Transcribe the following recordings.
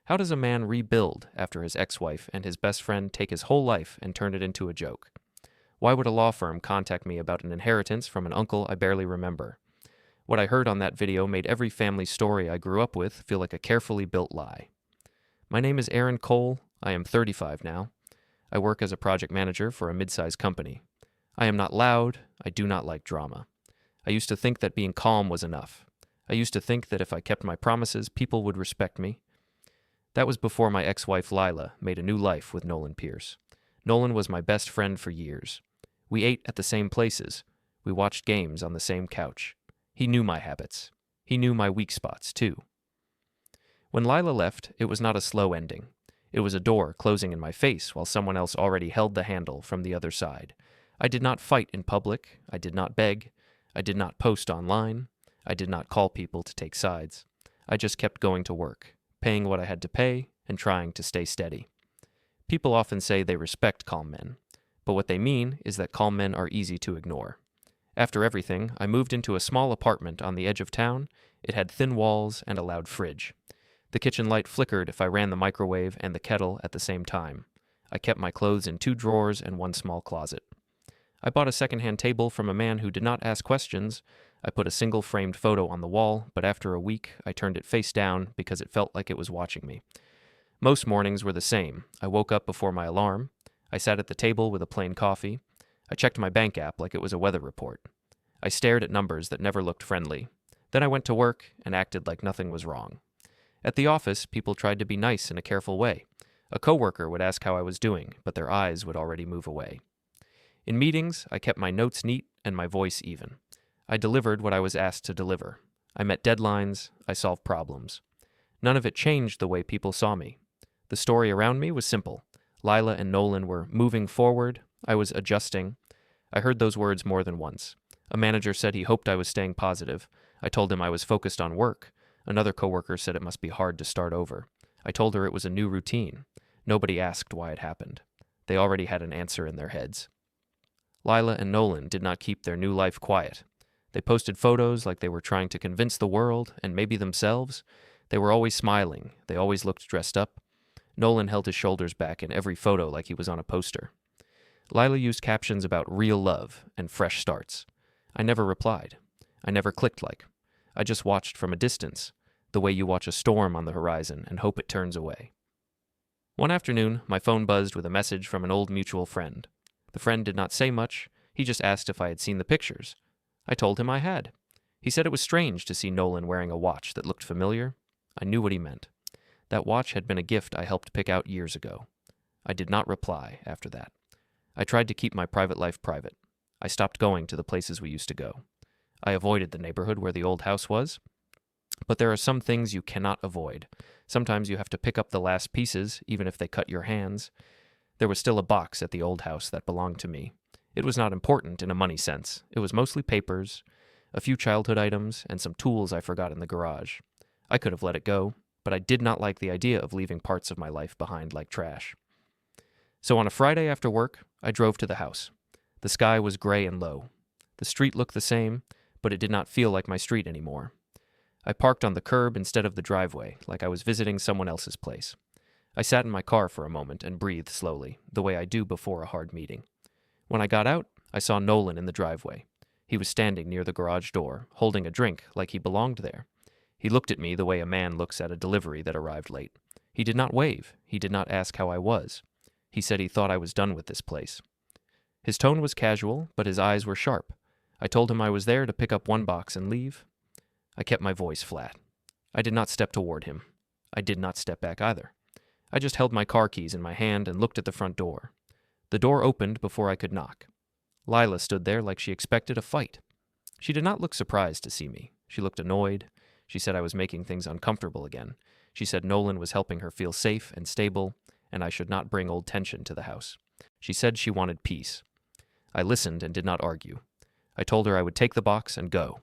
How does a man rebuild after his ex-wife and his best friend take his whole life and turn it into a joke? Why would a law firm contact me about an inheritance from an uncle I barely remember? What I heard on that video made every family story I grew up with feel like a carefully built lie. My name is Aaron Cole. I am 35 now. I work as a project manager for a mid-sized company. I am not loud. I do not like drama. I used to think that being calm was enough. I used to think that if I kept my promises, people would respect me. That was before my ex-wife Lila made a new life with Nolan Pierce. Nolan was my best friend for years. We ate at the same places. We watched games on the same couch. He knew my habits. He knew my weak spots, too. When Lila left, it was not a slow ending. It was a door closing in my face while someone else already held the handle from the other side. I did not fight in public. I did not beg. I did not post online. I did not call people to take sides. I just kept going to work, paying what I had to pay, and trying to stay steady. People often say they respect calm men, but what they mean is that calm men are easy to ignore. After everything, I moved into a small apartment on the edge of town. It had thin walls and a loud fridge. The kitchen light flickered if I ran the microwave and the kettle at the same time. I kept my clothes in 2 drawers and 1 small closet. I bought a secondhand table from a man who did not ask questions. I put a single framed photo on the wall, but after a week, I turned it face down because it felt like it was watching me. Most mornings were the same. I woke up before my alarm. I sat at the table with a plain coffee. I checked my bank app like it was a weather report. I stared at numbers that never looked friendly. Then I went to work and acted like nothing was wrong. At the office, people tried to be nice in a careful way. A coworker would ask how I was doing, but their eyes would already move away. In meetings, I kept my notes neat and my voice even. I delivered what I was asked to deliver. I met deadlines. I solved problems. None of it changed the way people saw me. The story around me was simple. Lila and Nolan were moving forward. I was adjusting. I heard those words more than once. A manager said he hoped I was staying positive. I told him I was focused on work. Another coworker said it must be hard to start over. I told her it was a new routine. Nobody asked why it happened. They already had an answer in their heads. Lila and Nolan did not keep their new life quiet. They posted photos like they were trying to convince the world, and maybe themselves. They were always smiling. They always looked dressed up. Nolan held his shoulders back in every photo like he was on a poster. Lila used captions about real love and fresh starts. I never replied. I never clicked like. I just watched from a distance, the way you watch a storm on the horizon and hope it turns away. One afternoon, my phone buzzed with a message from an old mutual friend. The friend did not say much. He just asked if I had seen the pictures. I told him I had. He said it was strange to see Nolan wearing a watch that looked familiar. I knew what he meant. That watch had been a gift I helped pick out years ago. I did not reply after that. I tried to keep my private life private. I stopped going to the places we used to go. I avoided the neighborhood where the old house was. But there are some things you cannot avoid. Sometimes you have to pick up the last pieces, even if they cut your hands. There was still a box at the old house that belonged to me. It was not important in a money sense. It was mostly papers, a few childhood items, and some tools I forgot in the garage. I could have let it go, but I did not like the idea of leaving parts of my life behind like trash. So on a Friday after work, I drove to the house. The sky was gray and low. The street looked the same, but it did not feel like my street anymore. I parked on the curb instead of the driveway, like I was visiting someone else's place. I sat in my car for a moment and breathed slowly, the way I do before a hard meeting. When I got out, I saw Nolan in the driveway. He was standing near the garage door, holding a drink like he belonged there. He looked at me the way a man looks at a delivery that arrived late. He did not wave. He did not ask how I was. He said he thought I was done with this place. His tone was casual, but his eyes were sharp. I told him I was there to pick up 1 box and leave. I kept my voice flat. I did not step toward him. I did not step back either. I just held my car keys in my hand and looked at the front door. The door opened before I could knock. Lila stood there like she expected a fight. She did not look surprised to see me. She looked annoyed. She said I was making things uncomfortable again. She said Nolan was helping her feel safe and stable, and I should not bring old tension to the house. She said she wanted peace. I listened and did not argue. I told her I would take the box and go.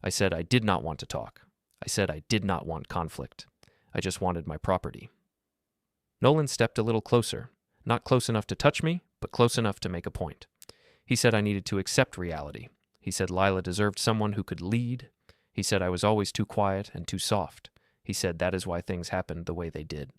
I said I did not want to talk. I said I did not want conflict. I just wanted my property. Nolan stepped a little closer, not close enough to touch me, but close enough to make a point. He said I needed to accept reality. He said Lila deserved someone who could lead. He said I was always too quiet and too soft. He said that is why things happened the way they did.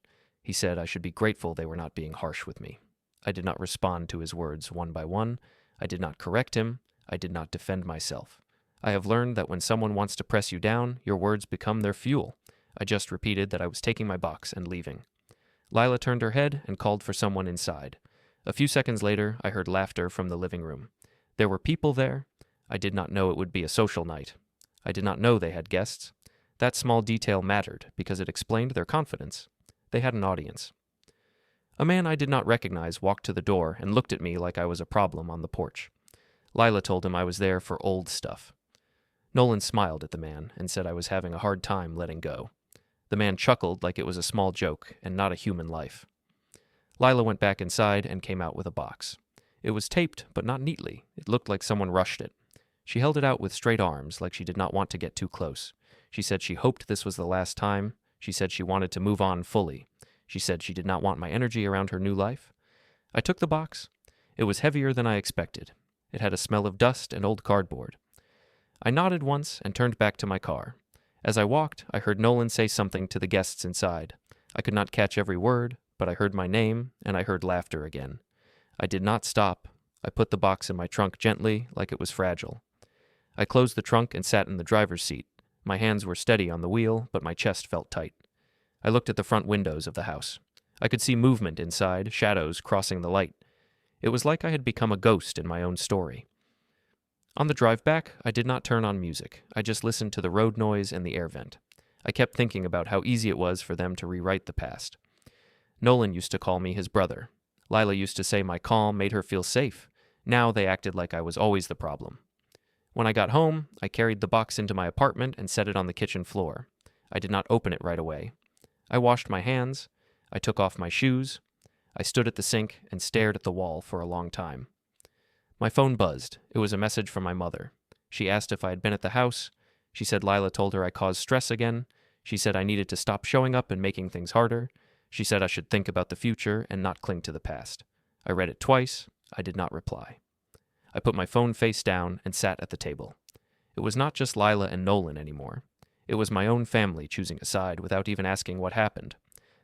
He said I should be grateful they were not being harsh with me. I did not respond to his words one by one. I did not correct him. I did not defend myself. I have learned that when someone wants to press you down, your words become their fuel. I just repeated that I was taking my box and leaving. Lila turned her head and called for someone inside. A few seconds later, I heard laughter from the living room. There were people there. I did not know it would be a social night. I did not know they had guests. That small detail mattered because it explained their confidence. They had an audience. A man I did not recognize walked to the door and looked at me like I was a problem on the porch. Lila told him I was there for old stuff. Nolan smiled at the man and said I was having a hard time letting go. The man chuckled like it was a small joke and not a human life. Lila went back inside and came out with a box. It was taped, but not neatly. It looked like someone rushed it. She held it out with straight arms, like she did not want to get too close. She said she hoped this was the last time. She said she wanted to move on fully. She said she did not want my energy around her new life. I took the box. It was heavier than I expected. It had a smell of dust and old cardboard. I nodded once and turned back to my car. As I walked, I heard Nolan say something to the guests inside. I could not catch every word, but I heard my name, and I heard laughter again. I did not stop. I put the box in my trunk gently, like it was fragile. I closed the trunk and sat in the driver's seat. My hands were steady on the wheel, but my chest felt tight. I looked at the front windows of the house. I could see movement inside, shadows crossing the light. It was like I had become a ghost in my own story. On the drive back, I did not turn on music. I just listened to the road noise and the air vent. I kept thinking about how easy it was for them to rewrite the past. Nolan used to call me his brother. Lila used to say my calm made her feel safe. Now they acted like I was always the problem. When I got home, I carried the box into my apartment and set it on the kitchen floor. I did not open it right away. I washed my hands. I took off my shoes. I stood at the sink and stared at the wall for a long time. My phone buzzed. It was a message from my mother. She asked if I had been at the house. She said Lila told her I caused stress again. She said I needed to stop showing up and making things harder. She said I should think about the future and not cling to the past. I read it twice. I did not reply. I put my phone face down and sat at the table. It was not just Lila and Nolan anymore. It was my own family choosing a side without even asking what happened.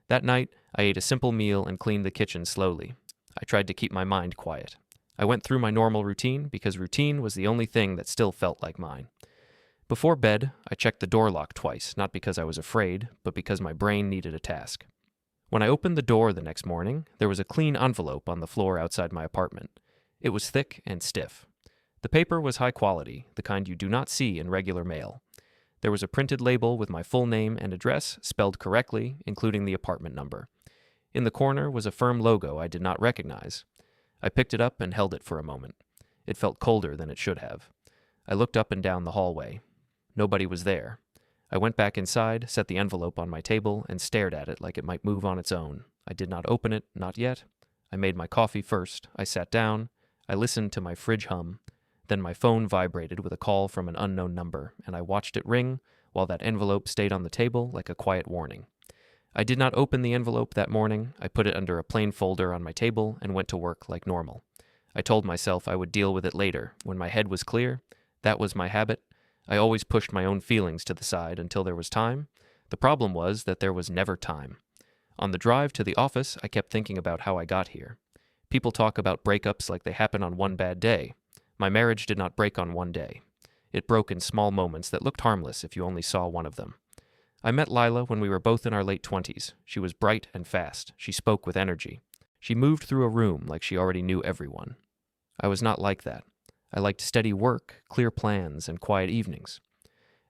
That night, I ate a simple meal and cleaned the kitchen slowly. I tried to keep my mind quiet. I went through my normal routine because routine was the only thing that still felt like mine. Before bed, I checked the door lock twice, not because I was afraid, but because my brain needed a task. When I opened the door the next morning, there was a clean envelope on the floor outside my apartment. It was thick and stiff. The paper was high quality, the kind you do not see in regular mail. There was a printed label with my full name and address, spelled correctly, including the apartment number. In the corner was a firm logo I did not recognize. I picked it up and held it for a moment. It felt colder than it should have. I looked up and down the hallway. Nobody was there. I went back inside, set the envelope on my table, and stared at it like it might move on its own. I did not open it, not yet. I made my coffee first. I sat down. I listened to my fridge hum. Then my phone vibrated with a call from an unknown number, and I watched it ring while that envelope stayed on the table like a quiet warning. I did not open the envelope that morning. I put it under a plain folder on my table and went to work like normal. I told myself I would deal with it later, when my head was clear. That was my habit. I always pushed my own feelings to the side until there was time. The problem was that there was never time. On the drive to the office, I kept thinking about how I got here. People talk about breakups like they happen on one bad day. My marriage did not break on one day. It broke in small moments that looked harmless if you only saw one of them. I met Lila when we were both in our late 20s. She was bright and fast. She spoke with energy. She moved through a room like she already knew everyone. I was not like that. I liked steady work, clear plans, and quiet evenings.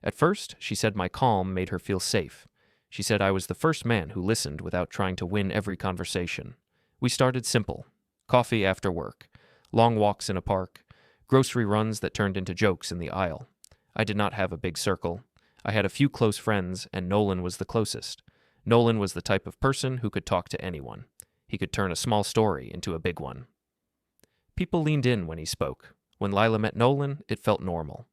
At first, she said my calm made her feel safe. She said I was the first man who listened without trying to win every conversation. We started simple. Coffee after work, long walks in a park, grocery runs that turned into jokes in the aisle. I did not have a big circle. I had a few close friends, and Nolan was the closest. Nolan was the type of person who could talk to anyone. He could turn a small story into a big one. People leaned in when he spoke. When Lila met Nolan, it felt normal.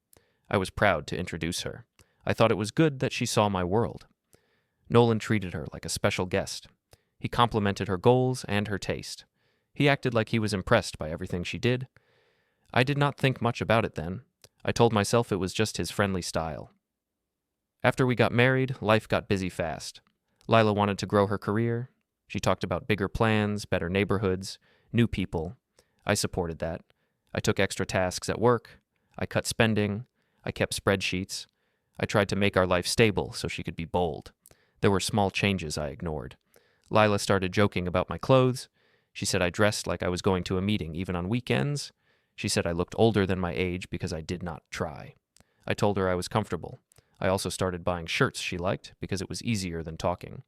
I was proud to introduce her. I thought it was good that she saw my world. Nolan treated her like a special guest. He complimented her goals and her taste. He acted like he was impressed by everything she did. I did not think much about it then. I told myself it was just his friendly style. After we got married, life got busy fast. Lila wanted to grow her career. She talked about bigger plans, better neighborhoods, new people. I supported that. I took extra tasks at work. I cut spending. I kept spreadsheets. I tried to make our life stable so she could be bold. There were small changes I ignored. Lila started joking about my clothes. She said I dressed like I was going to a meeting, even on weekends. She said I looked older than my age because I did not try. I told her I was comfortable. I also started buying shirts she liked because it was easier than talking.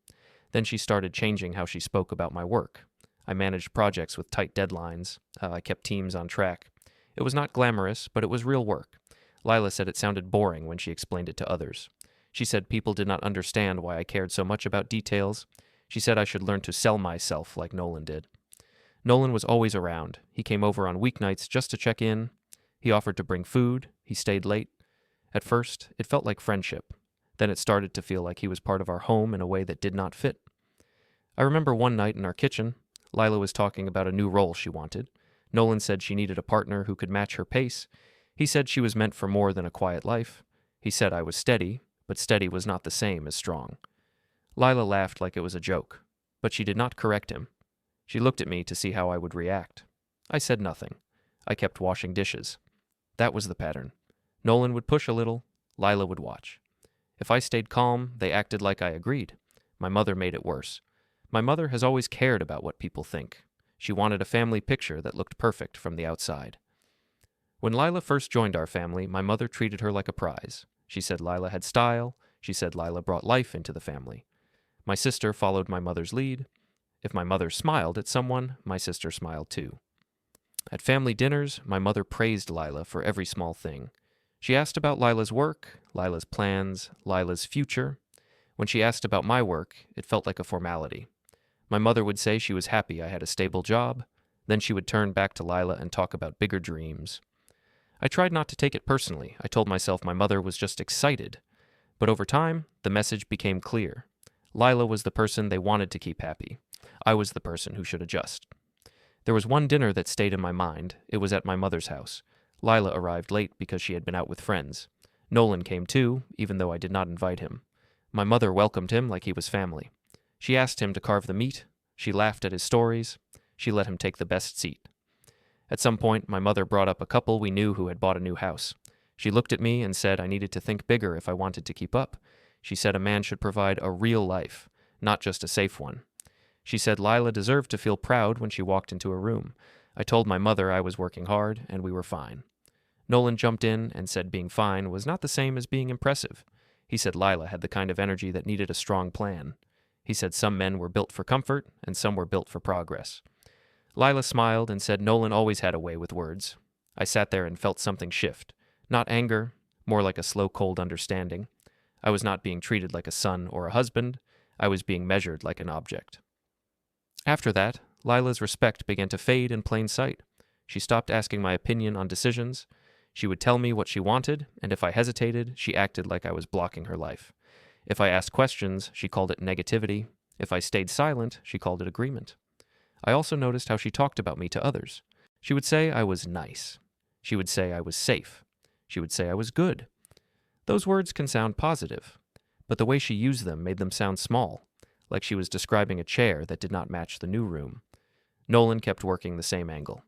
Then she started changing how she spoke about my work. I managed projects with tight deadlines. I kept teams on track. It was not glamorous, but it was real work. Lila said it sounded boring when she explained it to others. She said people did not understand why I cared so much about details. She said I should learn to sell myself like Nolan did. Nolan was always around. He came over on weeknights just to check in. He offered to bring food. He stayed late. At first, it felt like friendship. Then it started to feel like he was part of our home in a way that did not fit. I remember one night in our kitchen, Lila was talking about a new role she wanted. Nolan said she needed a partner who could match her pace. He said she was meant for more than a quiet life. He said I was steady, but steady was not the same as strong. Lila laughed like it was a joke, but she did not correct him. She looked at me to see how I would react. I said nothing. I kept washing dishes. That was the pattern. Nolan would push a little, Lila would watch. If I stayed calm, they acted like I agreed. My mother made it worse. My mother has always cared about what people think. She wanted a family picture that looked perfect from the outside. When Lila first joined our family, my mother treated her like a prize. She said Lila had style. She said Lila brought life into the family. My sister followed my mother's lead. If my mother smiled at someone, my sister smiled too. At family dinners, my mother praised Lila for every small thing. She asked about Lila's work, Lila's plans, Lila's future. When she asked about my work, it felt like a formality. My mother would say she was happy I had a stable job. Then she would turn back to Lila and talk about bigger dreams. I tried not to take it personally. I told myself my mother was just excited. But over time, the message became clear. Lila was the person they wanted to keep happy. I was the person who should adjust. There was one dinner that stayed in my mind. It was at my mother's house. Lila arrived late because she had been out with friends. Nolan came too, even though I did not invite him. My mother welcomed him like he was family. She asked him to carve the meat. She laughed at his stories. She let him take the best seat. At some point, my mother brought up a couple we knew who had bought a new house. She looked at me and said I needed to think bigger if I wanted to keep up. She said a man should provide a real life, not just a safe one. She said Lila deserved to feel proud when she walked into a room. I told my mother I was working hard and we were fine. Nolan jumped in and said being fine was not the same as being impressive. He said Lila had the kind of energy that needed a strong plan. He said some men were built for comfort and some were built for progress. Lila smiled and said Nolan always had a way with words. I sat there and felt something shift. Not anger, more like a slow, cold understanding. I was not being treated like a son or a husband. I was being measured like an object. After that, Lila's respect began to fade in plain sight. She stopped asking my opinion on decisions. She would tell me what she wanted, and if I hesitated, she acted like I was blocking her life. If I asked questions, she called it negativity. If I stayed silent, she called it agreement. I also noticed how she talked about me to others. She would say I was nice. She would say I was safe. She would say I was good. Those words can sound positive, but the way she used them made them sound small, like she was describing a chair that did not match the new room. Nolan kept working the same angle.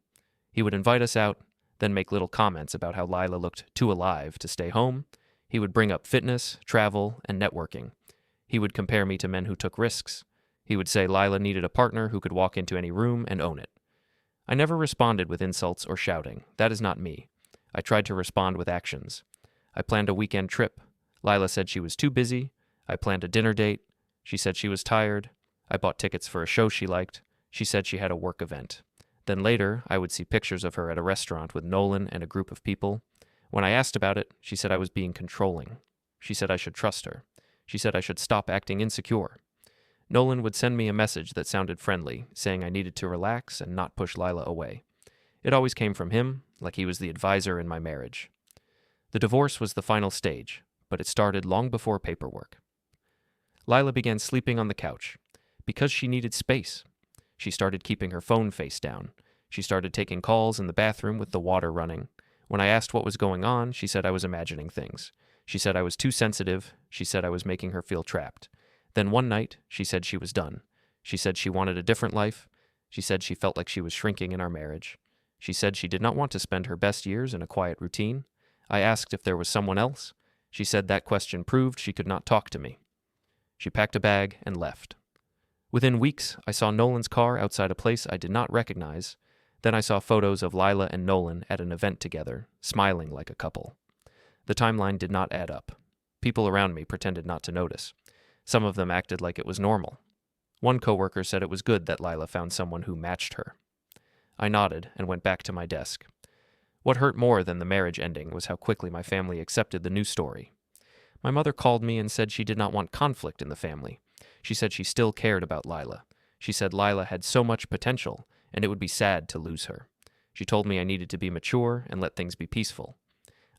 He would invite us out, then make little comments about how Lila looked too alive to stay home. He would bring up fitness, travel, and networking. He would compare me to men who took risks. He would say Lila needed a partner who could walk into any room and own it. I never responded with insults or shouting. That is not me. I tried to respond with actions. I planned a weekend trip. Lila said she was too busy. I planned a dinner date. She said she was tired. I bought tickets for a show she liked. She said she had a work event. Then later, I would see pictures of her at a restaurant with Nolan and a group of people. When I asked about it, she said I was being controlling. She said I should trust her. She said I should stop acting insecure. Nolan would send me a message that sounded friendly, saying I needed to relax and not push Lila away. It always came from him, like he was the advisor in my marriage. The divorce was the final stage, but it started long before paperwork. Lila began sleeping on the couch because she needed space. She started keeping her phone face down. She started taking calls in the bathroom with the water running. When I asked what was going on, she said I was imagining things. She said I was too sensitive. She said I was making her feel trapped. Then one night, she said she was done. She said she wanted a different life. She said she felt like she was shrinking in our marriage. She said she did not want to spend her best years in a quiet routine. I asked if there was someone else. She said that question proved she could not talk to me. She packed a bag and left. Within weeks, I saw Nolan's car outside a place I did not recognize. Then I saw photos of Lila and Nolan at an event together, smiling like a couple. The timeline did not add up. People around me pretended not to notice. Some of them acted like it was normal. One coworker said it was good that Lila found someone who matched her. I nodded and went back to my desk. What hurt more than the marriage ending was how quickly my family accepted the new story. My mother called me and said she did not want conflict in the family. She said she still cared about Lila. She said Lila had so much potential, and it would be sad to lose her. She told me I needed to be mature and let things be peaceful.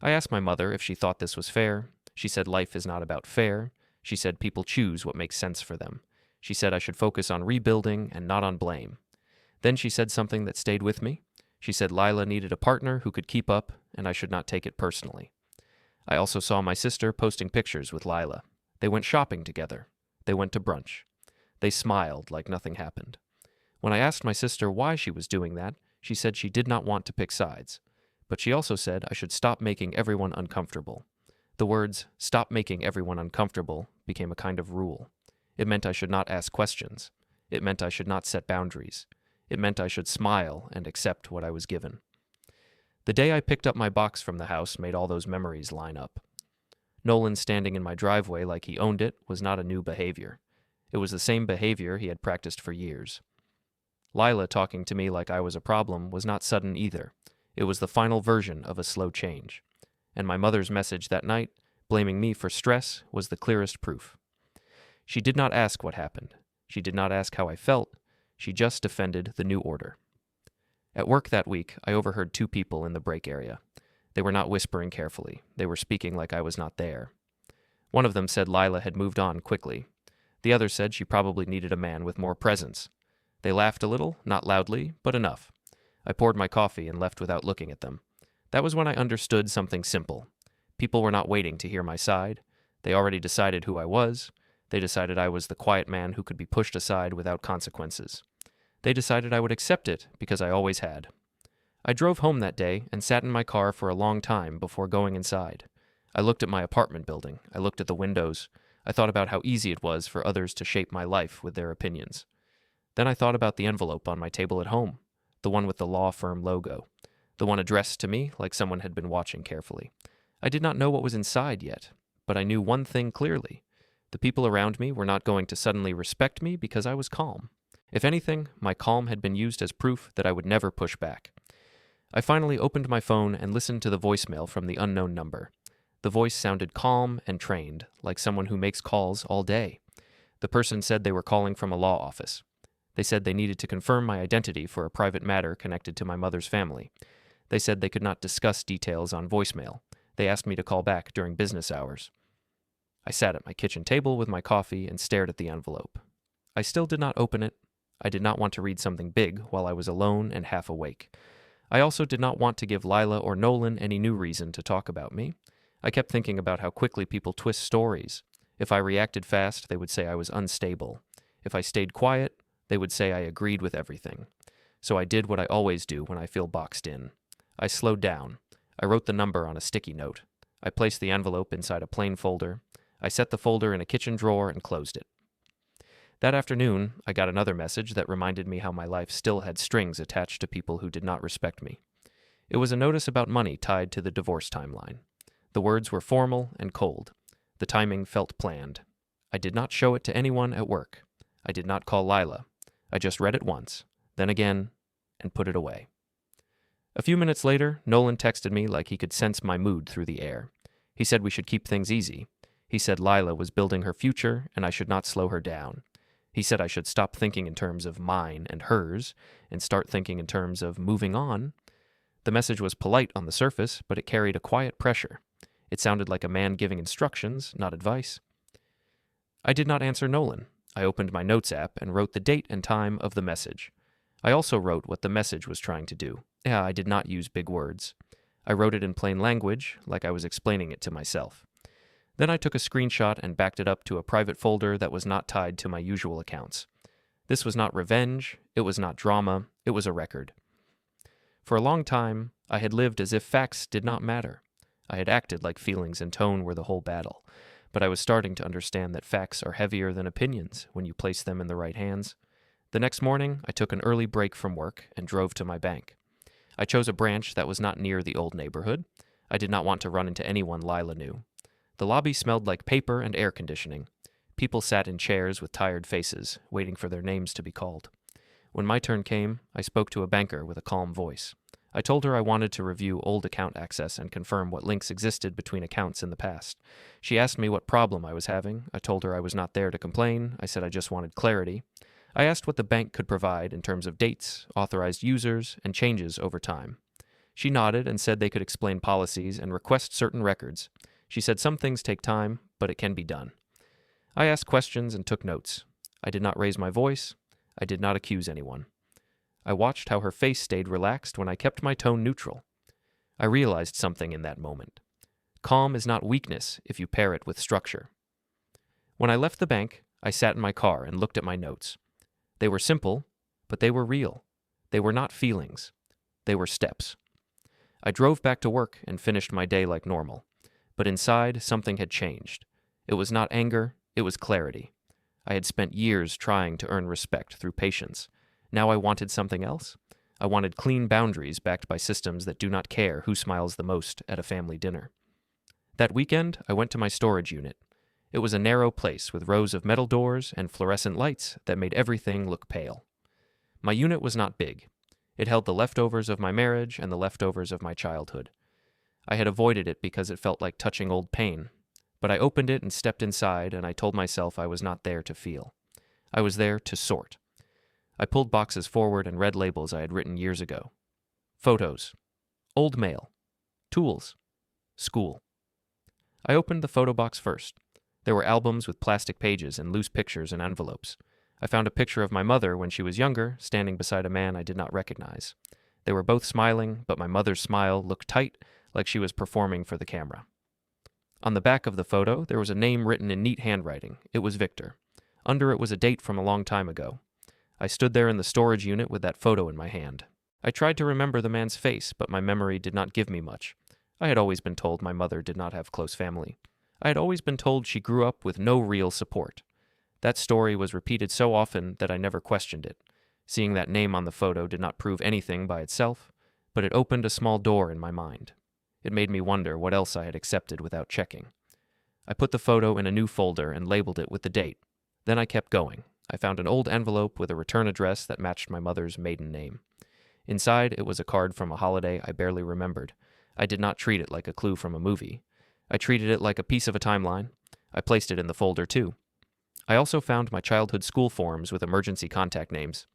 I asked my mother if she thought this was fair. She said life is not about fair. She said people choose what makes sense for them. She said I should focus on rebuilding and not on blame. Then she said something that stayed with me. She said Lila needed a partner who could keep up, and I should not take it personally. I also saw my sister posting pictures with Lila. They went shopping together. They went to brunch. They smiled like nothing happened. When I asked my sister why she was doing that, she said she did not want to pick sides. But she also said I should stop making everyone uncomfortable. The words, "stop making everyone uncomfortable," became a kind of rule. It meant I should not ask questions. It meant I should not set boundaries. It meant I should smile and accept what I was given. The day I picked up my box from the house made all those memories line up. Nolan standing in my driveway like he owned it was not a new behavior. It was the same behavior he had practiced for years. Lila talking to me like I was a problem was not sudden either. It was the final version of a slow change. And my mother's message that night, blaming me for stress, was the clearest proof. She did not ask what happened. She did not ask how I felt. She just defended the new order. At work that week, I overheard two people in the break area. They were not whispering carefully. They were speaking like I was not there. One of them said Lila had moved on quickly. The other said she probably needed a man with more presence. They laughed a little, not loudly, but enough. I poured my coffee and left without looking at them. That was when I understood something simple. People were not waiting to hear my side. They already decided who I was. They decided I was the quiet man who could be pushed aside without consequences. They decided I would accept it because I always had. I drove home that day and sat in my car for a long time before going inside. I looked at my apartment building. I looked at the windows. I thought about how easy it was for others to shape my life with their opinions. Then I thought about the envelope on my table at home, the one with the law firm logo, the one addressed to me like someone had been watching carefully. I did not know what was inside yet, but I knew one thing clearly. The people around me were not going to suddenly respect me because I was calm. If anything, my calm had been used as proof that I would never push back. I finally opened my phone and listened to the voicemail from the unknown number. The voice sounded calm and trained, like someone who makes calls all day. The person said they were calling from a law office. They said they needed to confirm my identity for a private matter connected to my mother's family. They said they could not discuss details on voicemail. They asked me to call back during business hours. I sat at my kitchen table with my coffee and stared at the envelope. I still did not open it. I did not want to read something big while I was alone and half awake. I also did not want to give Lila or Nolan any new reason to talk about me. I kept thinking about how quickly people twist stories. If I reacted fast, they would say I was unstable. If I stayed quiet, they would say I agreed with everything. So I did what I always do when I feel boxed in. I slowed down. I wrote the number on a sticky note. I placed the envelope inside a plain folder. I set the folder in a kitchen drawer and closed it. That afternoon, I got another message that reminded me how my life still had strings attached to people who did not respect me. It was a notice about money tied to the divorce timeline. The words were formal and cold. The timing felt planned. I did not show it to anyone at work. I did not call Lila. I just read it once, then again, and put it away. A few minutes later, Nolan texted me like he could sense my mood through the air. He said we should keep things easy. He said Lila was building her future and I should not slow her down. He said I should stop thinking in terms of mine and hers and start thinking in terms of moving on. The message was polite on the surface, but it carried a quiet pressure. It sounded like a man giving instructions, not advice. I did not answer Nolan. I opened my notes app and wrote the date and time of the message. I also wrote what the message was trying to do. Yeah, I did not use big words. I wrote it in plain language, like I was explaining it to myself. Then I took a screenshot and backed it up to a private folder that was not tied to my usual accounts. This was not revenge, it was not drama, it was a record. For a long time, I had lived as if facts did not matter. I had acted like feelings and tone were the whole battle, but I was starting to understand that facts are heavier than opinions when you place them in the right hands. The next morning, I took an early break from work and drove to my bank. I chose a branch that was not near the old neighborhood. I did not want to run into anyone Lila knew. The lobby smelled like paper and air conditioning. People sat in chairs with tired faces, waiting for their names to be called. When my turn came, I spoke to a banker with a calm voice. I told her I wanted to review old account access and confirm what links existed between accounts in the past. She asked me what problem I was having. I told her I was not there to complain. I said I just wanted clarity. I asked what the bank could provide in terms of dates, authorized users, and changes over time. She nodded and said they could explain policies and request certain records. She said some things take time, but it can be done. I asked questions and took notes. I did not raise my voice. I did not accuse anyone. I watched how her face stayed relaxed when I kept my tone neutral. I realized something in that moment. Calm is not weakness if you pair it with structure. When I left the bank, I sat in my car and looked at my notes. They were simple, but they were real. They were not feelings. They were steps. I drove back to work and finished my day like normal. But inside, something had changed. It was not anger, it was clarity. I had spent years trying to earn respect through patience. Now I wanted something else. I wanted clean boundaries backed by systems that do not care who smiles the most at a family dinner. That weekend, I went to my storage unit. It was a narrow place with rows of metal doors and fluorescent lights that made everything look pale. My unit was not big. It held the leftovers of my marriage and the leftovers of my childhood. I had avoided it because it felt like touching old pain. But I opened it and stepped inside, and I told myself I was not there to feel. I was there to sort. I pulled boxes forward and read labels I had written years ago. Photos. Old mail. Tools. School. I opened the photo box first. There were albums with plastic pages and loose pictures in envelopes. I found a picture of my mother when she was younger, standing beside a man I did not recognize. They were both smiling, but my mother's smile looked tight, like she was performing for the camera. On the back of the photo, there was a name written in neat handwriting. It was Victor. Under it was a date from a long time ago. I stood there in the storage unit with that photo in my hand. I tried to remember the man's face, but my memory did not give me much. I had always been told my mother did not have close family. I had always been told she grew up with no real support. That story was repeated so often that I never questioned it. Seeing that name on the photo did not prove anything by itself, but it opened a small door in my mind. It made me wonder what else I had accepted without checking. I put the photo in a new folder and labeled it with the date. Then I kept going. I found an old envelope with a return address that matched my mother's maiden name. Inside, it was a card from a holiday I barely remembered. I did not treat it like a clue from a movie. I treated it like a piece of a timeline. I placed it in the folder, too. I also found my childhood school forms with emergency contact names.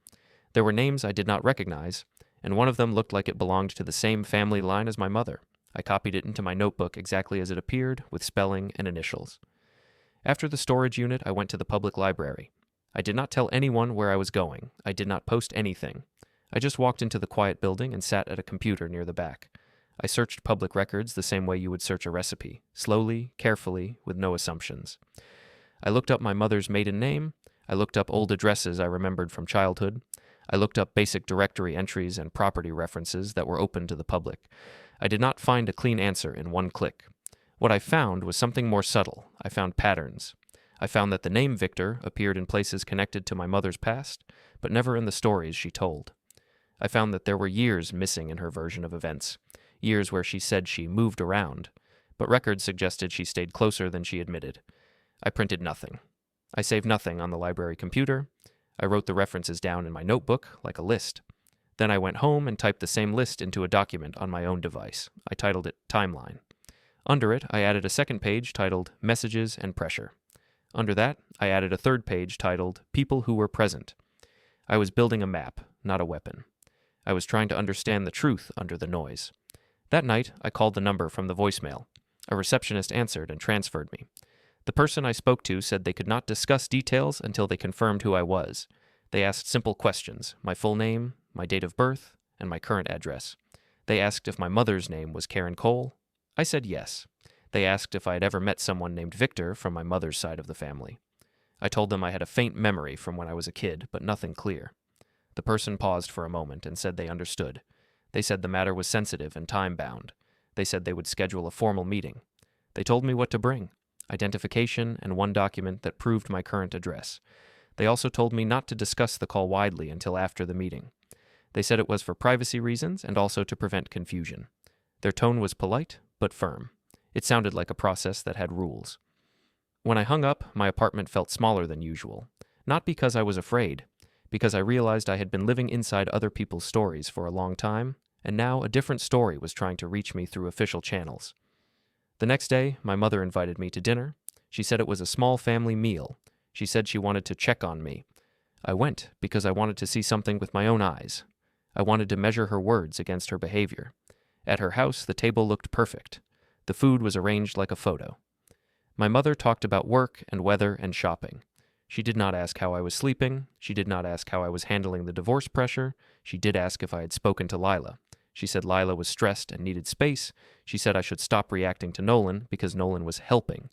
There were names I did not recognize, and one of them looked like it belonged to the same family line as my mother. I copied it into my notebook exactly as it appeared, with spelling and initials. After the storage unit, I went to the public library. I did not tell anyone where I was going. I did not post anything. I just walked into the quiet building and sat at a computer near the back. I searched public records the same way you would search a recipe, slowly, carefully, with no assumptions. I looked up my mother's maiden name. I looked up old addresses I remembered from childhood. I looked up basic directory entries and property references that were open to the public. I did not find a clean answer in one click. What I found was something more subtle. I found patterns. I found that the name Victor appeared in places connected to my mother's past, but never in the stories she told. I found that there were years missing in her version of events, years where she said she moved around, but records suggested she stayed closer than she admitted. I printed nothing. I saved nothing on the library computer. I wrote the references down in my notebook like a list. Then I went home and typed the same list into a document on my own device. I titled it Timeline. Under it, I added a second page titled Messages and Pressure. Under that, I added a third page titled People Who Were Present. I was building a map, not a weapon. I was trying to understand the truth under the noise. That night, I called the number from the voicemail. A receptionist answered and transferred me. The person I spoke to said they could not discuss details until they confirmed who I was. They asked simple questions, my full name, my date of birth, and my current address. They asked if my mother's name was Karen Cole. I said yes. They asked if I had ever met someone named Victor from my mother's side of the family. I told them I had a faint memory from when I was a kid, but nothing clear. The person paused for a moment and said they understood. They said the matter was sensitive and time-bound. They said they would schedule a formal meeting. They told me what to bring: identification and one document that proved my current address. They also told me not to discuss the call widely until after the meeting. They said it was for privacy reasons and also to prevent confusion. Their tone was polite, but firm. It sounded like a process that had rules. When I hung up, my apartment felt smaller than usual. Not because I was afraid, because I realized I had been living inside other people's stories for a long time, and now a different story was trying to reach me through official channels. The next day, my mother invited me to dinner. She said it was a small family meal. She said she wanted to check on me. I went because I wanted to see something with my own eyes. I wanted to measure her words against her behavior. At her house, the table looked perfect. The food was arranged like a photo. My mother talked about work and weather and shopping. She did not ask how I was sleeping. She did not ask how I was handling the divorce pressure. She did ask if I had spoken to Lila. She said Lila was stressed and needed space. She said I should stop reacting to Nolan because Nolan was helping.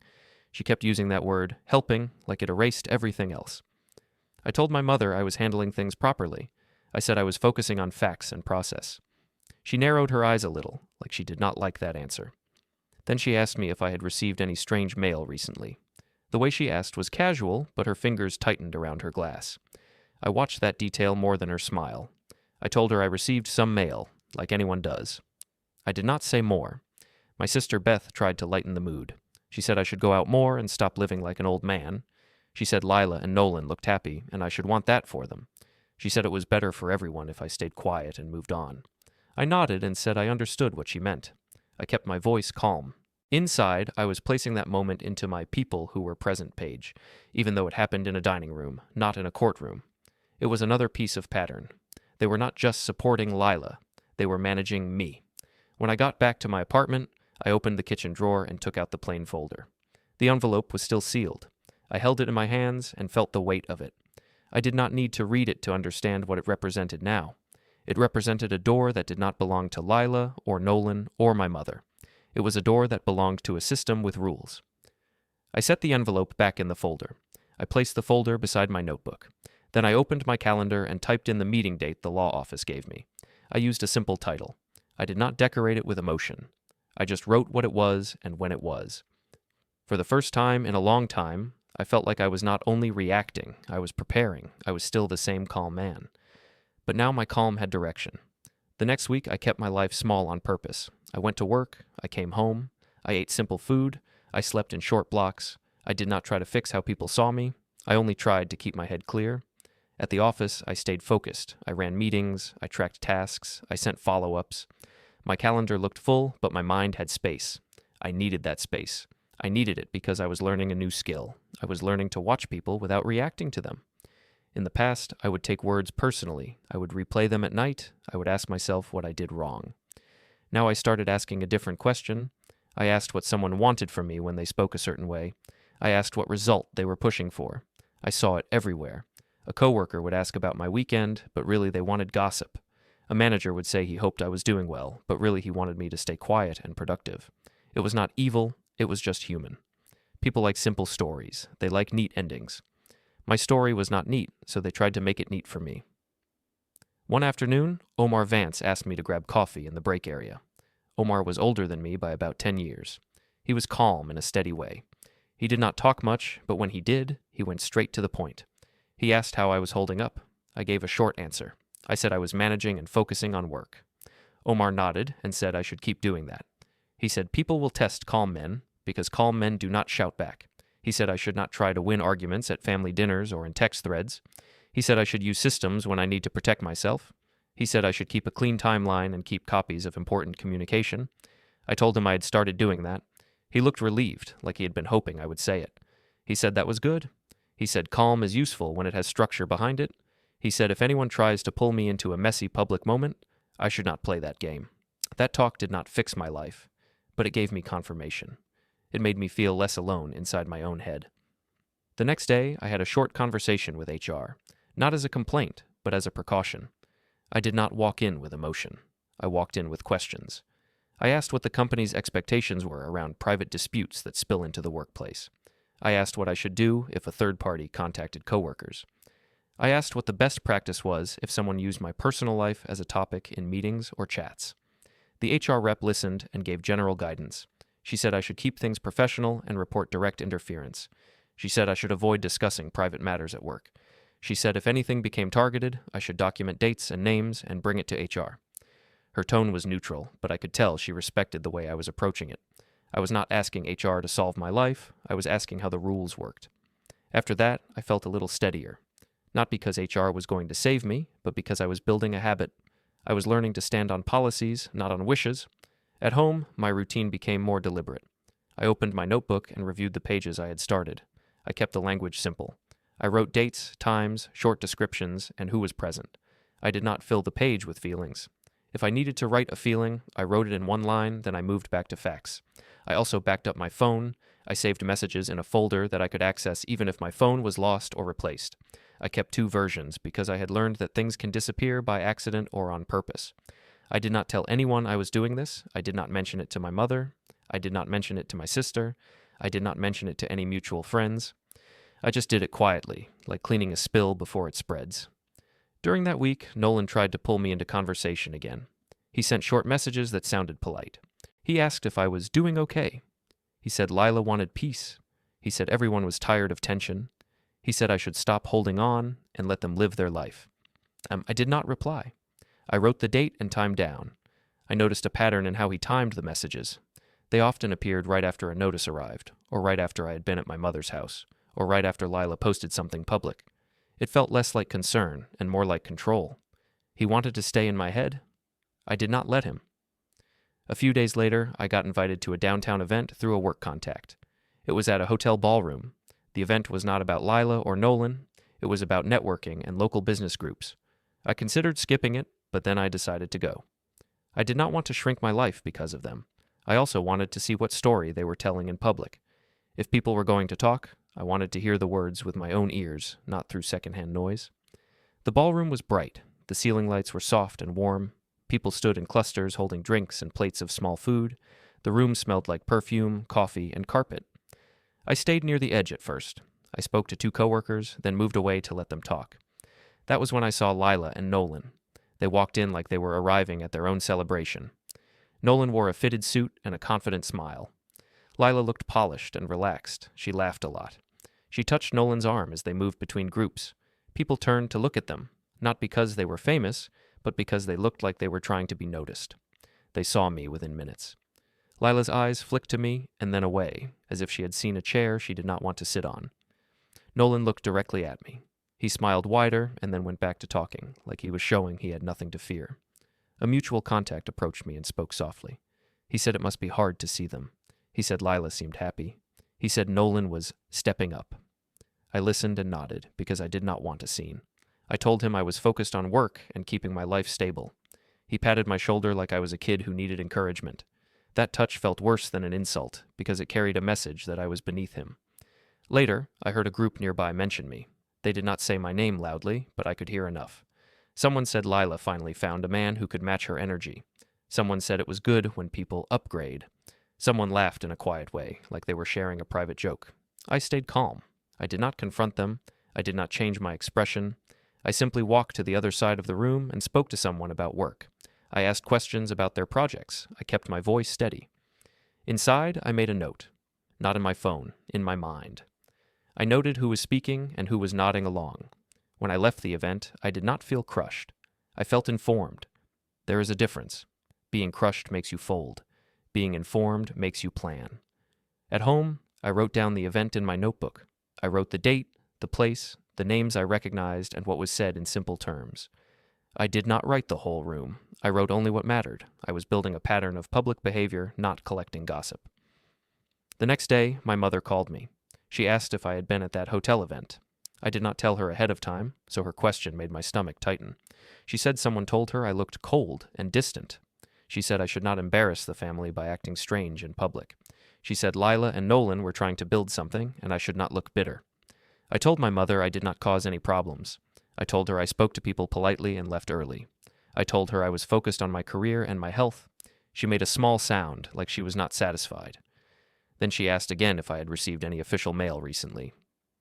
She kept using that word, helping, like it erased everything else. I told my mother I was handling things properly. I said I was focusing on facts and process. She narrowed her eyes a little, like she did not like that answer. Then she asked me if I had received any strange mail recently. The way she asked was casual, but her fingers tightened around her glass. I watched that detail more than her smile. I told her I received some mail, like anyone does. I did not say more. My sister Beth tried to lighten the mood. She said I should go out more and stop living like an old man. She said Lila and Nolan looked happy, and I should want that for them. She said it was better for everyone if I stayed quiet and moved on. I nodded and said I understood what she meant. I kept my voice calm. Inside, I was placing that moment into my people who were present page, even though it happened in a dining room, not in a courtroom. It was another piece of pattern. They were not just supporting Lila. They were managing me. When I got back to my apartment, I opened the kitchen drawer and took out the plain folder. The envelope was still sealed. I held it in my hands and felt the weight of it. I did not need to read it to understand what it represented now. It represented a door that did not belong to Lila or Nolan or my mother. It was a door that belonged to a system with rules. I set the envelope back in the folder. I placed the folder beside my notebook. Then I opened my calendar and typed in the meeting date the law office gave me. I used a simple title. I did not decorate it with emotion. I just wrote what it was and when it was. For the first time in a long time, I felt like I was not only reacting, I was preparing. I was still the same calm man. But now my calm had direction. The next week, I kept my life small on purpose. I went to work, I came home, I ate simple food, I slept in short blocks, I did not try to fix how people saw me, I only tried to keep my head clear. At the office, I stayed focused. I ran meetings, I tracked tasks, I sent follow-ups. My calendar looked full, but my mind had space. I needed that space. I needed it because I was learning a new skill. I was learning to watch people without reacting to them. In the past, I would take words personally. I would replay them at night. I would ask myself what I did wrong. Now I started asking a different question. I asked what someone wanted from me when they spoke a certain way. I asked what result they were pushing for. I saw it everywhere. A coworker would ask about my weekend, but really they wanted gossip. A manager would say he hoped I was doing well, but really he wanted me to stay quiet and productive. It was not evil, it was just human. People like simple stories. They like neat endings. My story was not neat, so they tried to make it neat for me. One afternoon, Omar Vance asked me to grab coffee in the break area. Omar was older than me by about 10 years. He was calm in a steady way. He did not talk much, but when he did, he went straight to the point. He asked how I was holding up. I gave a short answer. I said I was managing and focusing on work. Omar nodded and said I should keep doing that. He said people will test calm men because calm men do not shout back. He said I should not try to win arguments at family dinners or in text threads. He said I should use systems when I need to protect myself. He said I should keep a clean timeline and keep copies of important communication. I told him I had started doing that. He looked relieved, like he had been hoping I would say it. He said that was good. He said calm is useful when it has structure behind it. He said if anyone tries to pull me into a messy public moment, I should not play that game. That talk did not fix my life, but it gave me confirmation. It made me feel less alone inside my own head. The next day, I had a short conversation with HR, not as a complaint, but as a precaution. I did not walk in with emotion. I walked in with questions. I asked what the company's expectations were around private disputes that spill into the workplace. I asked what I should do if a third party contacted coworkers. I asked what the best practice was if someone used my personal life as a topic in meetings or chats. The HR rep listened and gave general guidance. She said I should keep things professional and report direct interference. She said I should avoid discussing private matters at work. She said if anything became targeted, I should document dates and names and bring it to HR. Her tone was neutral, but I could tell she respected the way I was approaching it. I was not asking HR to solve my life, I was asking how the rules worked. After that, I felt a little steadier. Not because HR was going to save me, but because I was building a habit. I was learning to stand on policies, not on wishes. At home, my routine became more deliberate. I opened my notebook and reviewed the pages I had started. I kept the language simple. I wrote dates, times, short descriptions, and who was present. I did not fill the page with feelings. If I needed to write a feeling, I wrote it in one line, then I moved back to facts. I also backed up my phone. I saved messages in a folder that I could access even if my phone was lost or replaced. I kept 2 versions because I had learned that things can disappear by accident or on purpose. I did not tell anyone I was doing this. I did not mention it to my mother. I did not mention it to my sister. I did not mention it to any mutual friends. I just did it quietly, like cleaning a spill before it spreads. During that week, Nolan tried to pull me into conversation again. He sent short messages that sounded polite. He asked if I was doing okay. He said Lila wanted peace. He said everyone was tired of tension. He said I should stop holding on and let them live their life. I did not reply. I wrote the date and time down. I noticed a pattern in how he timed the messages. They often appeared right after a notice arrived, or right after I had been at my mother's house, or right after Lila posted something public. It felt less like concern and more like control. He wanted to stay in my head. I did not let him. A few days later, I got invited to a downtown event through a work contact. It was at a hotel ballroom. The event was not about Lila or Nolan. It was about networking and local business groups. I considered skipping it, but then I decided to go. I did not want to shrink my life because of them. I also wanted to see what story they were telling in public. If people were going to talk, I wanted to hear the words with my own ears, not through secondhand noise. The ballroom was bright. The ceiling lights were soft and warm. People stood in clusters holding drinks and plates of small food. The room smelled like perfume, coffee, and carpet. I stayed near the edge at first. I spoke to 2 coworkers, then moved away to let them talk. That was when I saw Lila and Nolan. They walked in like they were arriving at their own celebration. Nolan wore a fitted suit and a confident smile. Lila looked polished and relaxed. She laughed a lot. She touched Nolan's arm as they moved between groups. People turned to look at them, not because they were famous, but because they looked like they were trying to be noticed. They saw me within minutes. Lila's eyes flicked to me and then away, as if she had seen a chair she did not want to sit on. Nolan looked directly at me. He smiled wider and then went back to talking, like he was showing he had nothing to fear. A mutual contact approached me and spoke softly. He said it must be hard to see them. He said Lila seemed happy. He said Nolan was stepping up. I listened and nodded because I did not want a scene. I told him I was focused on work and keeping my life stable. He patted my shoulder like I was a kid who needed encouragement. That touch felt worse than an insult because it carried a message that I was beneath him. Later, I heard a group nearby mention me. They did not say my name loudly, but I could hear enough. Someone said Lila finally found a man who could match her energy. Someone said it was good when people upgrade. Someone laughed in a quiet way, like they were sharing a private joke. I stayed calm. I did not confront them. I did not change my expression. I simply walked to the other side of the room and spoke to someone about work. I asked questions about their projects. I kept my voice steady. Inside, I made a note. Not in my phone, in my mind. I noted who was speaking and who was nodding along. When I left the event, I did not feel crushed. I felt informed. There is a difference. Being crushed makes you fold. Being informed makes you plan. At home, I wrote down the event in my notebook. I wrote the date, the place, the names I recognized, and what was said in simple terms. I did not write the whole room. I wrote only what mattered. I was building a pattern of public behavior, not collecting gossip. The next day, my mother called me. She asked if I had been at that hotel event. I did not tell her ahead of time, so her question made my stomach tighten. She said someone told her I looked cold and distant. She said I should not embarrass the family by acting strange in public. She said Lila and Nolan were trying to build something, and I should not look bitter. I told my mother I did not cause any problems. I told her I spoke to people politely and left early. I told her I was focused on my career and my health. She made a small sound, like she was not satisfied. Then she asked again if I had received any official mail recently.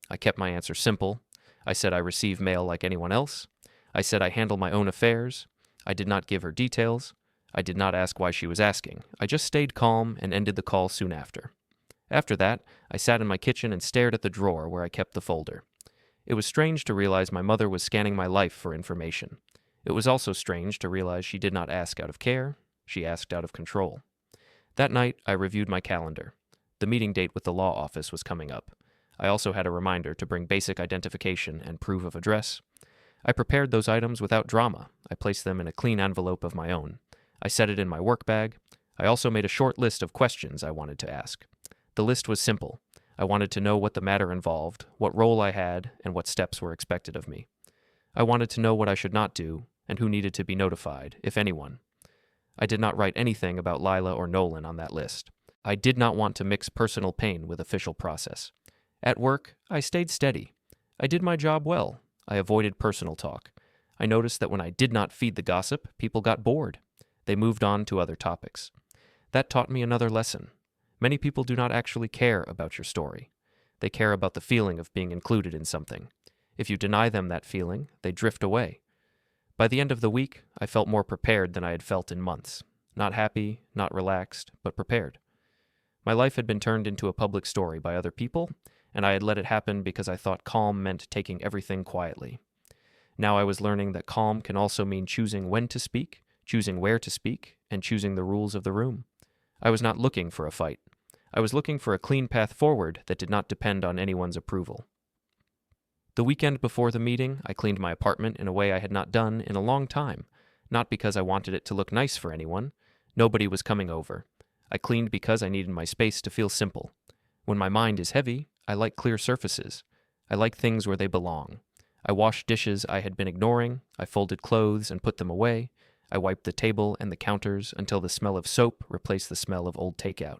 I kept my answer simple. I said I receive mail like anyone else. I said I handle my own affairs. I did not give her details. I did not ask why she was asking. I just stayed calm and ended the call soon after. After that, I sat in my kitchen and stared at the drawer where I kept the folder. It was strange to realize my mother was scanning my life for information. It was also strange to realize she did not ask out of care. She asked out of control. That night, I reviewed my calendar. The meeting date with the law office was coming up. I also had a reminder to bring basic identification and proof of address. I prepared those items without drama. I placed them in a clean envelope of my own. I set it in my work bag. I also made a short list of questions I wanted to ask. The list was simple. I wanted to know what the matter involved, what role I had, and what steps were expected of me. I wanted to know what I should not do, and who needed to be notified, if anyone. I did not write anything about Lila or Nolan on that list. I did not want to mix personal pain with official process. At work, I stayed steady. I did my job well. I avoided personal talk. I noticed that when I did not feed the gossip, people got bored. They moved on to other topics. That taught me another lesson. Many people do not actually care about your story. They care about the feeling of being included in something. If you deny them that feeling, they drift away. By the end of the week, I felt more prepared than I had felt in months. Not happy, not relaxed, but prepared. My life had been turned into a public story by other people, and I had let it happen because I thought calm meant taking everything quietly. Now I was learning that calm can also mean choosing when to speak, choosing where to speak, and choosing the rules of the room. I was not looking for a fight. I was looking for a clean path forward that did not depend on anyone's approval. The weekend before the meeting, I cleaned my apartment in a way I had not done in a long time, not because I wanted it to look nice for anyone. Nobody was coming over. I cleaned because I needed my space to feel simple. When my mind is heavy, I like clear surfaces. I like things where they belong. I washed dishes I had been ignoring. I folded clothes and put them away. I wiped the table and the counters until the smell of soap replaced the smell of old takeout.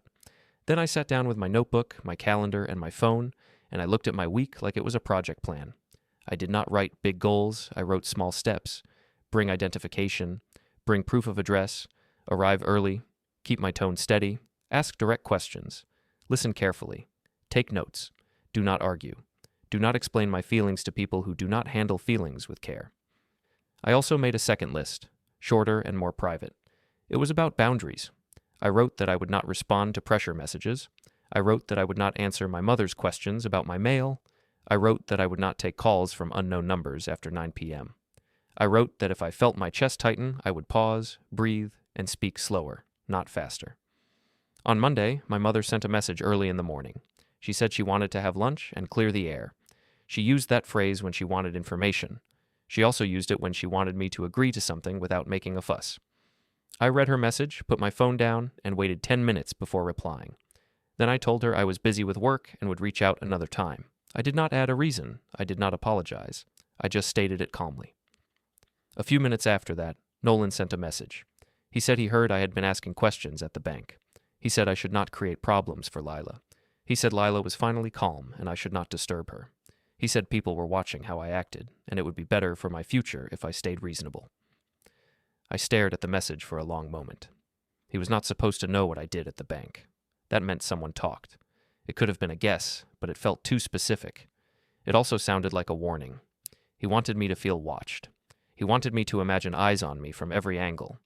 Then I sat down with my notebook, my calendar, and my phone, and I looked at my week like it was a project plan. I did not write big goals. I wrote small steps. Bring identification. Bring proof of address. Arrive early. Keep my tone steady. Ask direct questions. Listen carefully. Take notes. Do not argue. Do not explain my feelings to people who do not handle feelings with care. I also made a second list, shorter and more private. It was about boundaries. I wrote that I would not respond to pressure messages. I wrote that I would not answer my mother's questions about my mail. I wrote that I would not take calls from unknown numbers after 9 p.m. I wrote that if I felt my chest tighten, I would pause, breathe, and speak slower, not faster. On Monday, my mother sent a message early in the morning. She said she wanted to have lunch and clear the air. She used that phrase when she wanted information. She also used it when she wanted me to agree to something without making a fuss. I read her message, put my phone down, and waited 10 minutes before replying. Then I told her I was busy with work and would reach out another time. I did not add a reason. I did not apologize. I just stated it calmly. A few minutes after that, Nolan sent a message. He said he heard I had been asking questions at the bank. He said I should not create problems for Lila. He said Lila was finally calm and I should not disturb her. He said people were watching how I acted, and it would be better for my future if I stayed reasonable. I stared at the message for a long moment. He was not supposed to know what I did at the bank. That meant someone talked. It could have been a guess, but it felt too specific. It also sounded like a warning. He wanted me to feel watched. He wanted me to imagine eyes on me from every angle.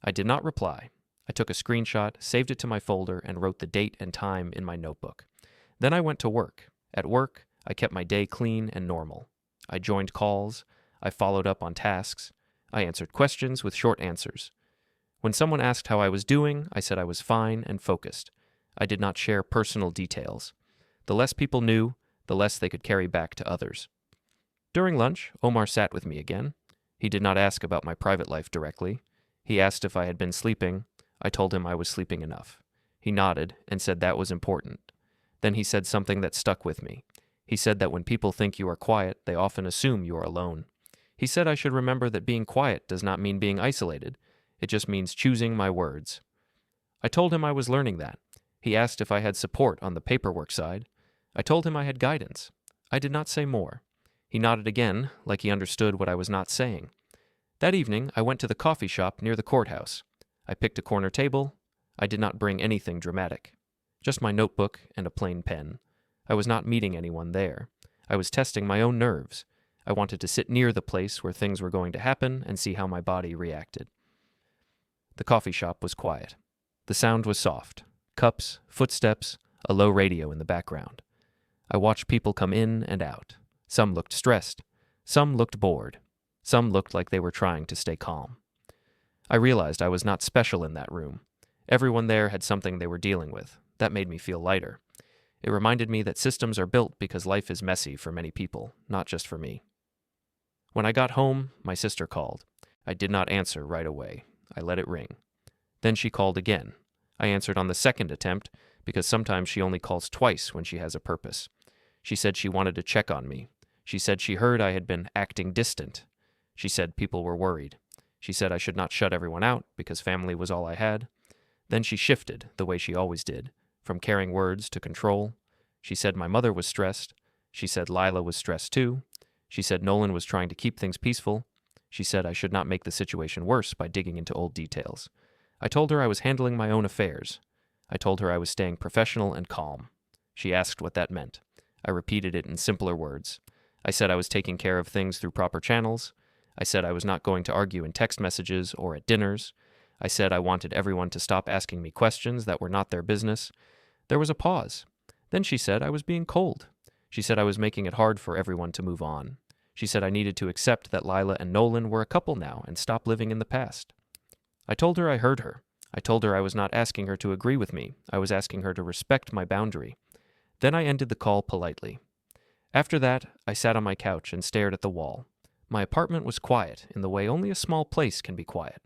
I did not reply. I took a screenshot, saved it to my folder, and wrote the date and time in my notebook. Then I went to work. At work, I kept my day clean and normal. I joined calls. I followed up on tasks. I answered questions with short answers. When someone asked how I was doing, I said I was fine and focused. I did not share personal details. The less people knew, the less they could carry back to others. During lunch, Omar sat with me again. He did not ask about my private life directly. He asked if I had been sleeping. I told him I was sleeping enough. He nodded and said that was important. Then he said something that stuck with me. He said that when people think you are quiet, they often assume you are alone. He said I should remember that being quiet does not mean being isolated. It just means choosing my words. I told him I was learning that. He asked if I had support on the paperwork side. I told him I had guidance. I did not say more. He nodded again, like he understood what I was not saying. That evening, I went to the coffee shop near the courthouse. I picked a corner table. I did not bring anything dramatic. Just my notebook and a plain pen. I was not meeting anyone there. I was testing my own nerves. I wanted to sit near the place where things were going to happen and see how my body reacted. The coffee shop was quiet. The sound was soft. Cups, footsteps, a low radio in the background. I watched people come in and out. Some looked stressed. Some looked bored. Some looked like they were trying to stay calm. I realized I was not special in that room. Everyone there had something they were dealing with. That made me feel lighter. It reminded me that systems are built because life is messy for many people, not just for me. When I got home, my sister called. I did not answer right away. I let it ring. Then she called again. I answered on the second attempt because sometimes she only calls twice when she has a purpose. She said she wanted to check on me. She said she heard I had been acting distant. She said people were worried. She said I should not shut everyone out because family was all I had. Then she shifted, the way she always did, from caring words to control. She said my mother was stressed. She said Lila was stressed too. She said Nolan was trying to keep things peaceful. She said I should not make the situation worse by digging into old details. I told her I was handling my own affairs. I told her I was staying professional and calm. She asked what that meant. I repeated it in simpler words. I said I was taking care of things through proper channels. I said I was not going to argue in text messages or at dinners. I said I wanted everyone to stop asking me questions that were not their business. There was a pause. Then she said I was being cold. She said I was making it hard for everyone to move on. She said I needed to accept that Lila and Nolan were a couple now and stop living in the past. I told her I heard her. I told her I was not asking her to agree with me. I was asking her to respect my boundary. Then I ended the call politely. After that, I sat on my couch and stared at the wall. My apartment was quiet in the way only a small place can be quiet.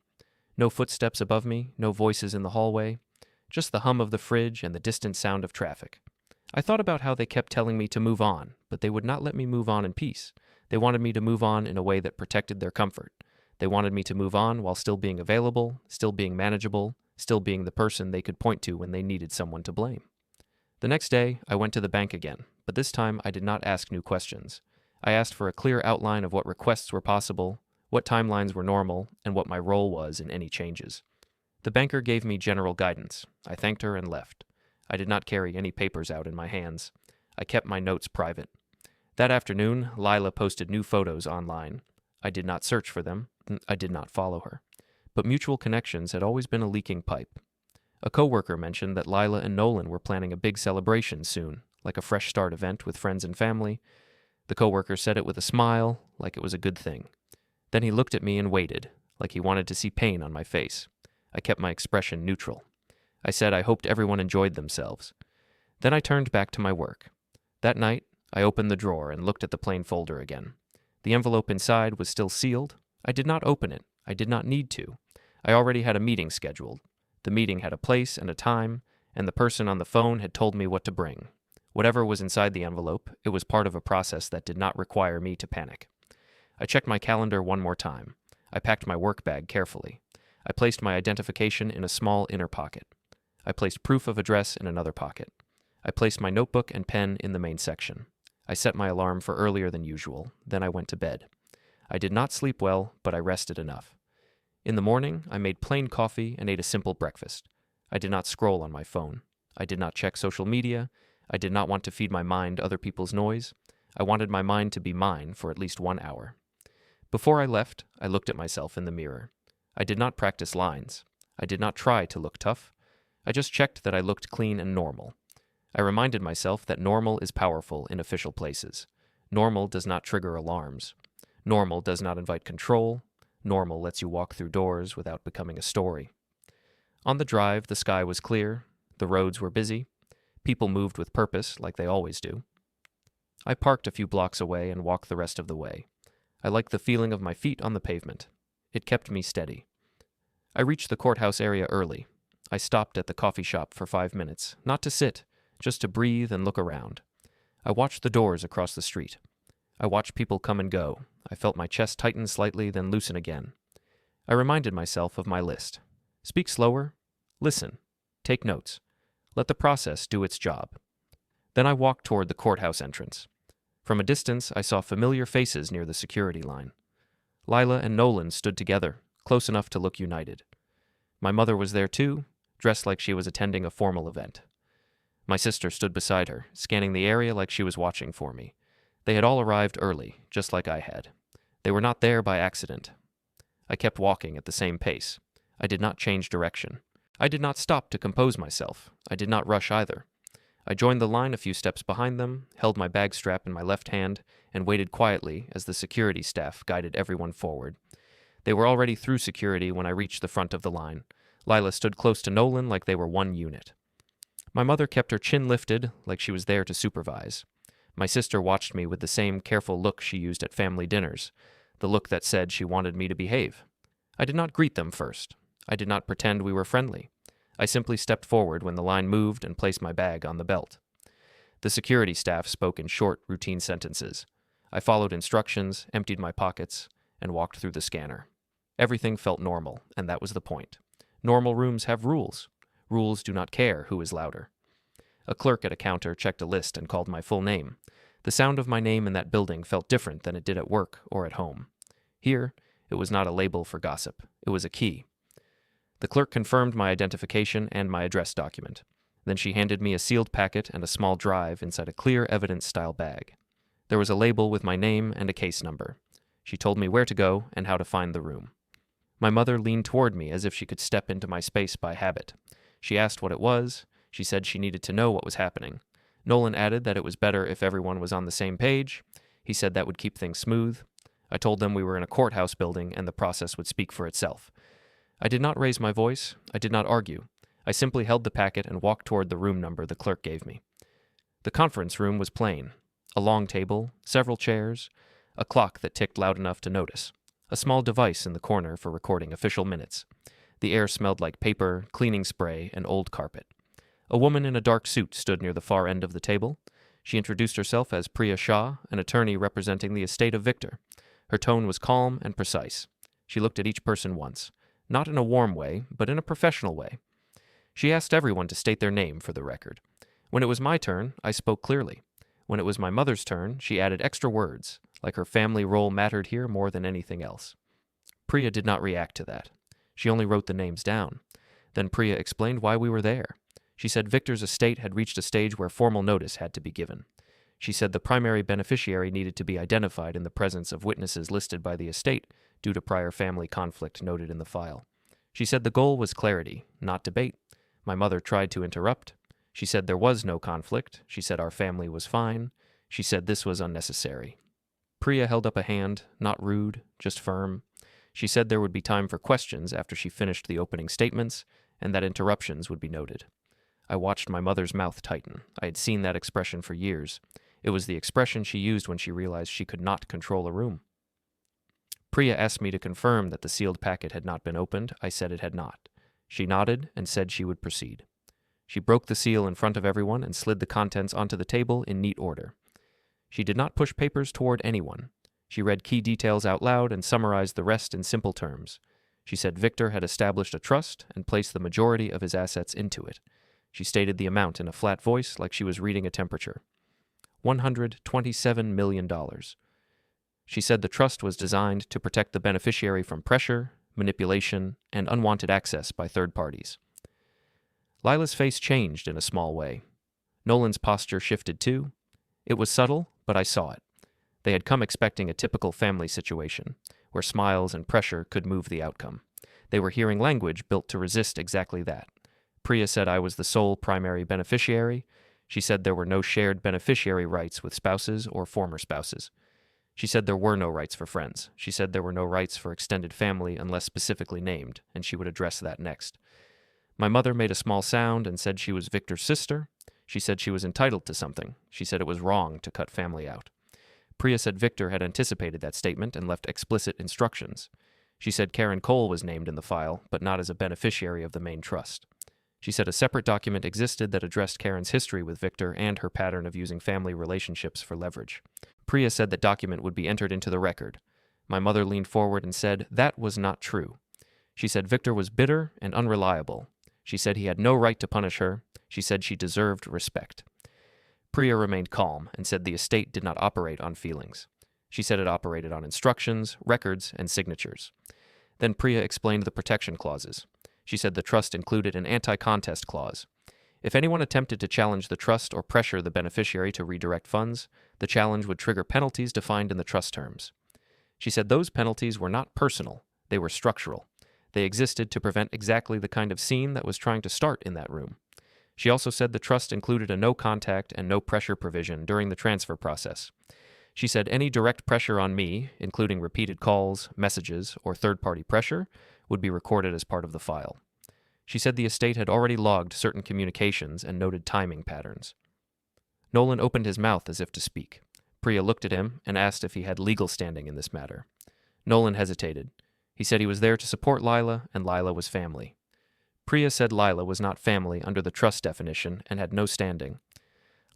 No footsteps above me, no voices in the hallway, just the hum of the fridge and the distant sound of traffic. I thought about how they kept telling me to move on, but they would not let me move on in peace. They wanted me to move on in a way that protected their comfort. They wanted me to move on while still being available, still being manageable, still being the person they could point to when they needed someone to blame. The next day, I went to the bank again, but this time I did not ask new questions. I asked for a clear outline of what requests were possible, what timelines were normal, and what my role was in any changes. The banker gave me general guidance. I thanked her and left. I did not carry any papers out in my hands. I kept my notes private. That afternoon, Lila posted new photos online. I did not search for them. I did not follow her. But mutual connections had always been a leaking pipe. A coworker mentioned that Lila and Nolan were planning a big celebration soon, like a fresh start event with friends and family. The coworker said it with a smile, like it was a good thing. Then he looked at me and waited, like he wanted to see pain on my face. I kept my expression neutral. I said I hoped everyone enjoyed themselves. Then I turned back to my work. That night, I opened the drawer and looked at the plain folder again. The envelope inside was still sealed. I did not open it. I did not need to. I already had a meeting scheduled. The meeting had a place and a time, and the person on the phone had told me what to bring. Whatever was inside the envelope, it was part of a process that did not require me to panic. I checked my calendar one more time. I packed my work bag carefully. I placed my identification in a small inner pocket. I placed proof of address in another pocket. I placed my notebook and pen in the main section. I set my alarm for earlier than usual. Then I went to bed. I did not sleep well, but I rested enough. In the morning, I made plain coffee and ate a simple breakfast. I did not scroll on my phone. I did not check social media. I did not want to feed my mind other people's noise. I wanted my mind to be mine for at least 1 hour. Before I left, I looked at myself in the mirror. I did not practice lines. I did not try to look tough. I just checked that I looked clean and normal. I reminded myself that normal is powerful in official places. Normal does not trigger alarms. Normal does not invite control. Normal lets you walk through doors without becoming a story. On the drive, the sky was clear. The roads were busy. People moved with purpose, like they always do. I parked a few blocks away and walked the rest of the way. I liked the feeling of my feet on the pavement. It kept me steady. I reached the courthouse area early. I stopped at the coffee shop for 5 minutes, not to sit, just to breathe and look around. I watched the doors across the street. I watched people come and go. I felt my chest tighten slightly, then loosen again. I reminded myself of my list. Speak slower. Listen. Take notes. Let the process do its job. Then I walked toward the courthouse entrance. From a distance, I saw familiar faces near the security line. Lila and Nolan stood together, close enough to look united. My mother was there too, dressed like she was attending a formal event. My sister stood beside her, scanning the area like she was watching for me. They had all arrived early, just like I had. They were not there by accident. I kept walking at the same pace. I did not change direction. I did not stop to compose myself. I did not rush either. I joined the line a few steps behind them, held my bag strap in my left hand, and waited quietly as the security staff guided everyone forward. They were already through security when I reached the front of the line. Lila stood close to Nolan like they were one unit. My mother kept her chin lifted like she was there to supervise. My sister watched me with the same careful look she used at family dinners, the look that said she wanted me to behave. I did not greet them first. I did not pretend we were friendly. I simply stepped forward when the line moved and placed my bag on the belt. The security staff spoke in short, routine sentences. I followed instructions, emptied my pockets, and walked through the scanner. Everything felt normal, and that was the point. Normal rooms have rules. Rules do not care who is louder. A clerk at a counter checked a list and called my full name. The sound of my name in that building felt different than it did at work or at home. Here, it was not a label for gossip. It was a key. The clerk confirmed my identification and my address document. Then she handed me a sealed packet and a small drive inside a clear evidence-style bag. There was a label with my name and a case number. She told me where to go and how to find the room. My mother leaned toward me as if she could step into my space by habit. She asked what it was. She said she needed to know what was happening. Nolan added that it was better if everyone was on the same page. He said that would keep things smooth. I told them we were in a courthouse building and the process would speak for itself. I did not raise my voice. I did not argue. I simply held the packet and walked toward the room number the clerk gave me. The conference room was plain. A long table, several chairs, a clock that ticked loud enough to notice, a small device in the corner for recording official minutes. The air smelled like paper, cleaning spray, and old carpet. A woman in a dark suit stood near the far end of the table. She introduced herself as Priya Shah, an attorney representing the estate of Victor. Her tone was calm and precise. She looked at each person once, not in a warm way, but in a professional way. She asked everyone to state their name for the record. When it was my turn, I spoke clearly. When it was my mother's turn, she added extra words, like her family role mattered here more than anything else. Priya did not react to that. She only wrote the names down. Then Priya explained why we were there. She said Victor's estate had reached a stage where formal notice had to be given. She said the primary beneficiary needed to be identified in the presence of witnesses listed by the estate due to prior family conflict noted in the file. She said the goal was clarity, not debate. My mother tried to interrupt. She said there was no conflict. She said our family was fine. She said this was unnecessary. Priya held up a hand, not rude, just firm. She said there would be time for questions after she finished the opening statements, and that interruptions would be noted. I watched my mother's mouth tighten. I had seen that expression for years. It was the expression she used when she realized she could not control a room. Priya asked me to confirm that the sealed packet had not been opened. I said it had not. She nodded and said she would proceed. She broke the seal in front of everyone and slid the contents onto the table in neat order. She did not push papers toward anyone. She read key details out loud and summarized the rest in simple terms. She said Victor had established a trust and placed the majority of his assets into it. She stated the amount in a flat voice like she was reading a temperature. $127 million. She said the trust was designed to protect the beneficiary from pressure, manipulation, and unwanted access by third parties. Lila's face changed in a small way. Nolan's posture shifted too. It was subtle, but I saw it. They had come expecting a typical family situation, where smiles and pressure could move the outcome. They were hearing language built to resist exactly that. Priya said I was the sole primary beneficiary. She said there were no shared beneficiary rights with spouses or former spouses. She said there were no rights for friends. She said there were no rights for extended family unless specifically named, and she would address that next. My mother made a small sound and said she was Victor's sister. She said she was entitled to something. She said it was wrong to cut family out. Priya said Victor had anticipated that statement and left explicit instructions. She said Karen Cole was named in the file, but not as a beneficiary of the main trust. She said a separate document existed that addressed Karen's history with Victor and her pattern of using family relationships for leverage. Priya said that document would be entered into the record. My mother leaned forward and said that was not true. She said Victor was bitter and unreliable. She said he had no right to punish her. She said she deserved respect. Priya remained calm and said the estate did not operate on feelings. She said it operated on instructions, records, and signatures. Then Priya explained the protection clauses. She said the trust included an anti-contest clause. If anyone attempted to challenge the trust or pressure the beneficiary to redirect funds, the challenge would trigger penalties defined in the trust terms. She said those penalties were not personal, they were structural. They existed to prevent exactly the kind of scene that was trying to start in that room. She also said the trust included a no contact and no pressure provision during the transfer process. She said any direct pressure on me, including repeated calls, messages, or third-party pressure, would be recorded as part of the file. She said the estate had already logged certain communications and noted timing patterns. Nolan opened his mouth as if to speak. Priya looked at him and asked if he had legal standing in this matter. Nolan hesitated. He said he was there to support Lila, and Lila was family. Priya said Lila was not family under the trust definition and had no standing.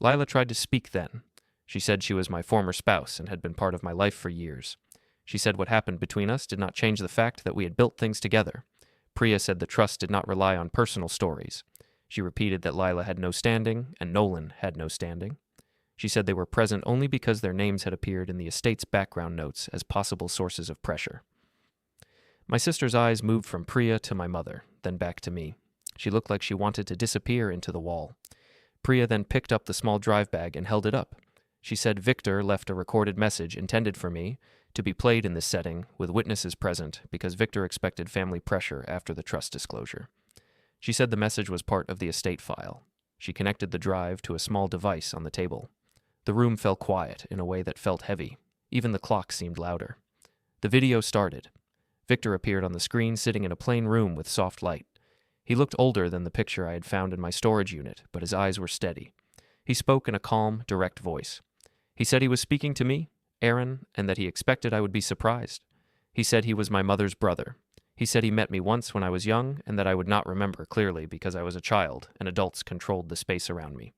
Lila tried to speak then. She said she was my former spouse and had been part of my life for years. She said what happened between us did not change the fact that we had built things together. Priya said the trust did not rely on personal stories. She repeated that Lila had no standing and Nolan had no standing. She said they were present only because their names had appeared in the estate's background notes as possible sources of pressure. My sister's eyes moved from Priya to my mother, then back to me. She looked like she wanted to disappear into the wall. Priya then picked up the small drive bag and held it up. She said Victor left a recorded message intended for me to be played in this setting with witnesses present because Victor expected family pressure after the trust disclosure. She said the message was part of the estate file. She connected the drive to a small device on the table. The room fell quiet in a way that felt heavy. Even the clock seemed louder. The video started. Victor appeared on the screen sitting in a plain room with soft light. He looked older than the picture I had found in my storage unit, but his eyes were steady. He spoke in a calm, direct voice. He said he was speaking to me, Aaron, and that he expected I would be surprised. He said he was my mother's brother. He said he met me once when I was young and that I would not remember clearly because I was a child and adults controlled the space around me.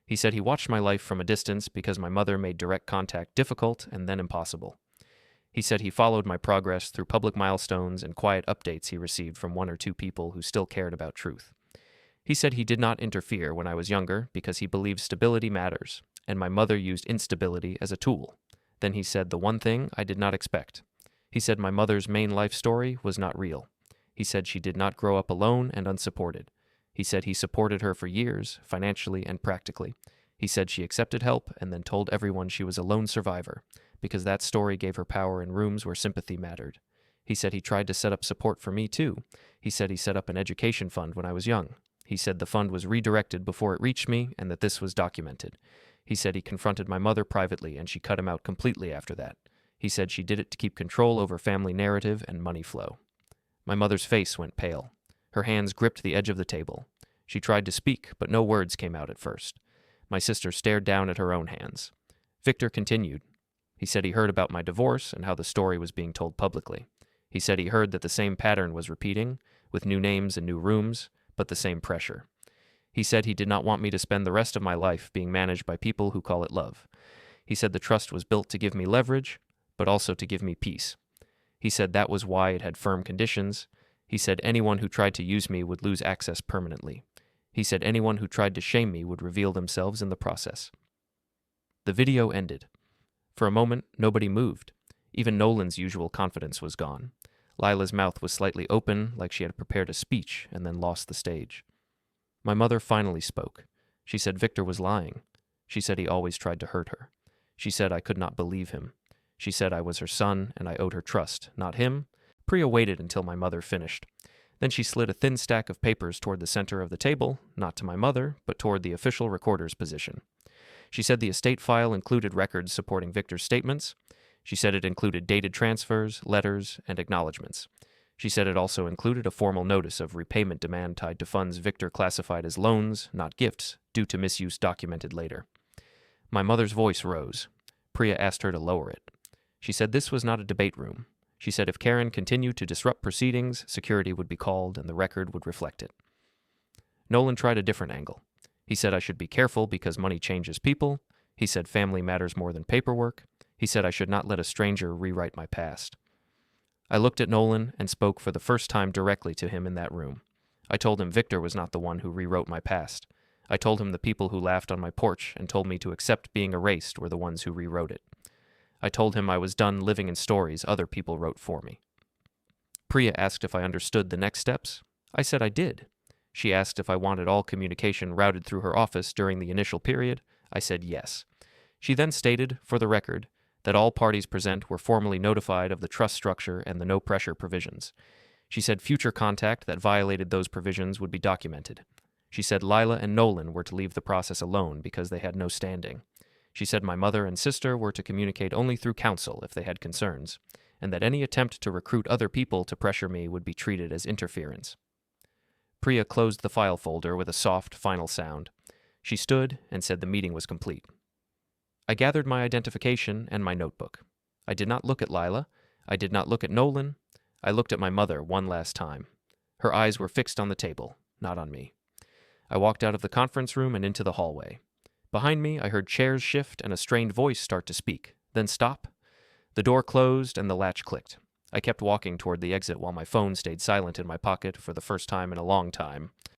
He said he watched my life from a distance because my mother made direct contact difficult and then impossible. He said he followed my progress through public milestones and quiet updates he received from one or two people who still cared about truth. He said he did not interfere when I was younger because he believed stability matters, and my mother used instability as a tool. Then he said the one thing I did not expect. He said my mother's main life story was not real. He said she did not grow up alone and unsupported. He said he supported her for years, financially and practically. He said she accepted help and then told everyone she was a lone survivor, because that story gave her power in rooms where sympathy mattered. He said he tried to set up support for me too. He said he set up an education fund when I was young. He said the fund was redirected before it reached me and that this was documented. He said he confronted my mother privately and she cut him out completely after that. He said she did it to keep control over family narrative and money flow. My mother's face went pale. Her hands gripped the edge of the table. She tried to speak, but no words came out at first. My sister stared down at her own hands. Victor continued. He said he heard about my divorce and how the story was being told publicly. He said he heard that the same pattern was repeating, with new names and new rooms, but the same pressure. He said he did not want me to spend the rest of my life being managed by people who call it love. He said the trust was built to give me leverage, but also to give me peace. He said that was why it had firm conditions. He said anyone who tried to use me would lose access permanently. He said anyone who tried to shame me would reveal themselves in the process. The video ended. For a moment, nobody moved. Even Nolan's usual confidence was gone. Lila's mouth was slightly open, like she had prepared a speech and then lost the stage. My mother finally spoke. She said Victor was lying. She said he always tried to hurt her. She said I could not believe him. She said I was her son and I owed her trust, not him. Priya waited until my mother finished. Then she slid a thin stack of papers toward the center of the table, not to my mother, but toward the official recorder's position. She said the estate file included records supporting Victor's statements. She said it included dated transfers, letters, and acknowledgments. She said it also included a formal notice of repayment demand tied to funds Victor classified as loans, not gifts, due to misuse documented later. My mother's voice rose. Priya asked her to lower it. She said this was not a debate room. She said if Karen continued to disrupt proceedings, security would be called and the record would reflect it. Nolan tried a different angle. He said I should be careful because money changes people. He said family matters more than paperwork. He said I should not let a stranger rewrite my past. I looked at Nolan and spoke for the first time directly to him in that room. I told him Victor was not the one who rewrote my past. I told him the people who laughed on my porch and told me to accept being erased were the ones who rewrote it. I told him I was done living in stories other people wrote for me. Priya asked if I understood the next steps. I said I did. She asked if I wanted all communication routed through her office during the initial period. I said yes. She then stated, for the record, that all parties present were formally notified of the trust structure and the no-pressure provisions. She said future contact that violated those provisions would be documented. She said Lila and Nolan were to leave the process alone because they had no standing. She said my mother and sister were to communicate only through counsel if they had concerns, and that any attempt to recruit other people to pressure me would be treated as interference. Priya closed the file folder with a soft, final sound. She stood and said the meeting was complete. I gathered my identification and my notebook. I did not look at Lila. I did not look at Nolan. I looked at my mother one last time. Her eyes were fixed on the table, not on me. I walked out of the conference room and into the hallway. Behind me, I heard chairs shift and a strained voice start to speak, then stop. The door closed and the latch clicked. I kept walking toward the exit while my phone stayed silent in my pocket for the first time in a long time.